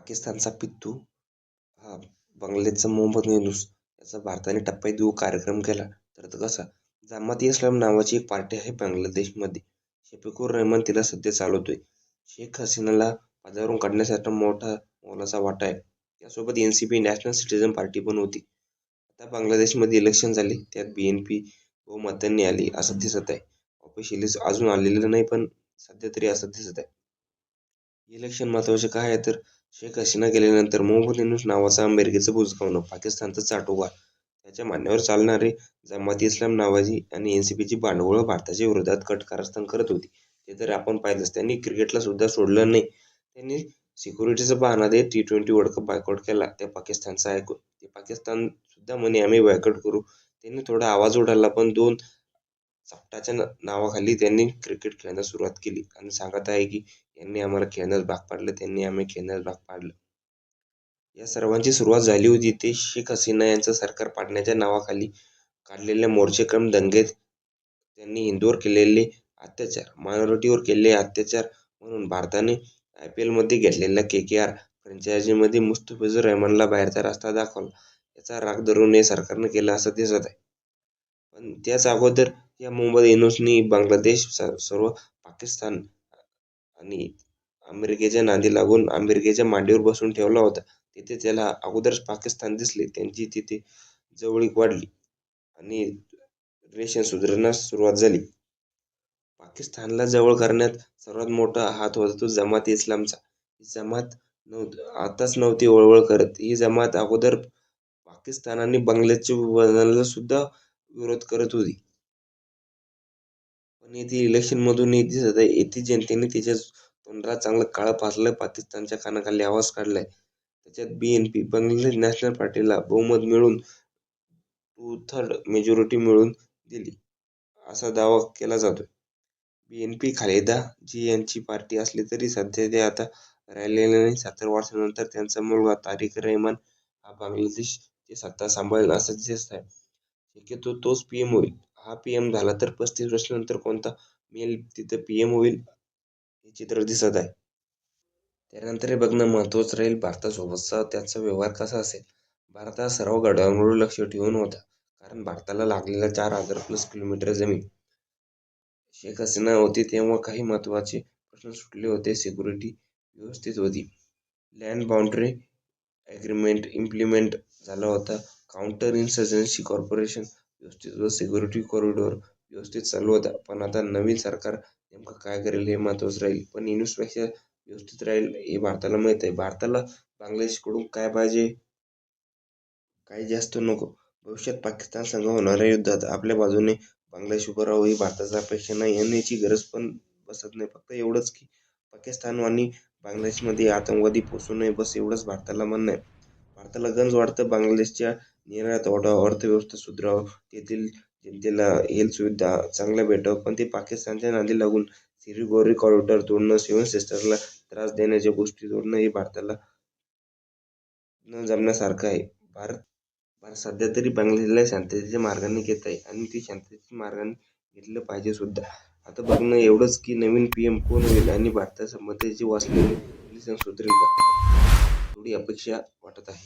पाकिस्तानचा पित्तू हा बांगलादेशचा मोहम्मद युनूस याचा भारताने टप्प्यात कार्यक्रम केला. तर तो कसा? जमात-ए-इस्लाम नावाची एक पार्टी आहे बांगलादेशमध्ये. शफिकुर रहमान तिला सध्या चालवतोय. शेख हसीनाला पदावरून काढण्यासाठी मोलाचा वाटा आहे. त्यासोबत एनसीपी नॅशनल सिटीझन पार्टी पण होती. आता बांगलादेशमध्ये इलेक्शन झाले, त्यात बीएनपी बहुमतांनी आली असं दिसत आहे. ऑफिशियली अजून आलेलं नाही, पण सध्या तरी असं दिसत आहे. इलेक्शन महत्त्वाचे काय आहे तर शेख हसीना गेल्यानंतर मोहम्मद युनूस नावाचा अमेरिकेचं बुजगावणं, पाकिस्तानचं चाटुकार, त्याच्या म्हणण्यावर चालणारे जमात-ए-इस्लाम नावाची आणि एनसीपीची भांडवलं भारताच्या विरोधात कट कारस्थान करत होती. ते तर आपण पाहिलंच. त्यांनी क्रिकेटला सुद्धा सोडलं नाही. त्यांनी सिक्युरिटीचा बहाणा देत T20 वर्ल्ड कप बायकॉट केला त्या पाकिस्तानचा ऐकून. ते पाकिस्तान सुद्धा म्हणे आम्ही बायकॉट करू. त्यांनी थोडा आवाज उडाला, पण 2 चपटाच्या नावाखाली त्यांनी क्रिकेट खेळण्यास सुरुवात केली आणि सांगत आहे की यांनी आम्हाला खेळण्यास भाग पाडलं, त्यांनी आम्ही खेळण्यास भाग पाडलं. या सर्वांची सुरुवात झाली होती ते शेख हसीना यांचं सरकार पाडण्याच्या नावाखाली काढलेल्या मोर्चेक्रम दंगेत. त्यांनी हिंदूंवर केलेले अत्याचार, मायनॉरिटीवर केलेले अत्याचार म्हणून भारताने IPLमध्ये घेतलेल्या KKR फ्रँचायझीमध्ये मुस्तफिझुर रहमानला बाहेरचा रस्ता दाखवला. याचा राग धरून हे सरकारनं केलं असं दिसत आहे. पण त्याच अगोदर या मोहम्मद युनूसनी बांगलादेश सर्व पाकिस्तान आणि अमेरिकेच्या नादी लागून अमेरिकेच्या मांडीवर बसून ठेवला होता. तिथे त्याला अगोदरच पाकिस्तान दिसले. त्यांची तिथे जवळीक वाढली आणि रिलेशन सुधारण्यास सुरुवात झाली. पाकिस्तानला जवळ करण्यात सर्वात मोठा हात होता तो जमात-ए-इस्लामचा. ही जमात आताच नव्हती वळवळ करत. ही जमात अगोदर पाकिस्तान आणि बांगलादेशच्या विभाजनाला सुद्धा विरोध करत होती. पण येथे इलेक्शनमधून हे दिसत आहे, येथे जनतेने तिच्या तोंडाला चांगलं काळं फासलं, पाकिस्तानच्या कानाखाली आवाज काढलाय. त्याच्यात BNP बांगलादेश नॅशनल पार्टीला बहुमत मिळून 2/3 मेजॉरिटी मिळवून दिली असा दावा केला जातोय. BNP खालेदा यांची पार्टी असली तरी सध्या ते आता राहिलेले नाही. 17 वर्षांनंतर त्यांचा मुलगा तारिक रहमान हा बांगलादेशची सत्ता सांभाळेल असं दिसत आहे. शक्यतो तोच PM होईल. हा PM झाला तर 35 वर्षांनंतर कोणता मेल तिथं PM होईल हे चित्र दिसत आहे. त्यानंतर हे बघणं महत्त्वाचं राहील भारतासोबतचा त्याचा व्यवहार कसा असेल. भारत हा सर्व घडामोडींवर लक्ष ठेवून होता, कारण भारताला लागलेला 4000+ किलोमीटर जमीन. शेख हसीना होती तेव्हा काही महत्त्वाचे प्रश्न सुटले होते. सिक्युरिटी व्यवस्थित होती. लँड बाउंड्री ॲग्रीमेंट इम्प्लिमेंट झाला होता. काउंटर इन्सर्जन्सी कॉर्पोरेशन व्यवस्थित होतं. सिक्युरिटी कॉरिडॉर व्यवस्थित चालू होता. पण आता नवीन सरकार नेमकं काय करेल हे महत्त्वाचं राहील. पण युनूसपेक्षा व्यवस्थित राहील हे भारताला माहीत आहे. भारताला बांगलादेशकडून काय पाहिजे? काही जास्त नको. भविष्यात पाकिस्तान संग होणाऱ्या युद्धात आपल्या बाजूने बांगलादेश उभं राहावं ही भारताची अपेक्षा नाही आणि याची गरज पण बसत नाही. फक्त एवढंच की पाकिस्तान आणि बांगलादेशमध्ये आतंकवादी पोचू नये, बस एवढंच भारताला म्हणणं आहे. भारताला गंज वाटतं बांगलादेशच्या निर्यात वाढावं, अर्थव्यवस्था सुधारावं, तेथील जनतेला हेल्थ सुविधा चांगल्या भेटावं. पण ते पाकिस्तानच्या नादी लागून सिलीगुडी कॉरिडॉर तोडणं, 7 सिस्टर्सला त्रास देण्याच्या गोष्टी तोडणं हे भारताला न जमण्यासारखं आहे. भारत सध्या तरी बांगलादेशला शांततेच्या मार्गाने घेत आहे आणि ते शांततेच्या मार्गाने घेतलं पाहिजे सुद्धा. आता बघणं एवढंच की नवीन PM कोण होईल आणि भारतासंबंधीचे वाचलेले रिलेशन सुधरेल का? एवढी अपेक्षा वाटत आहे.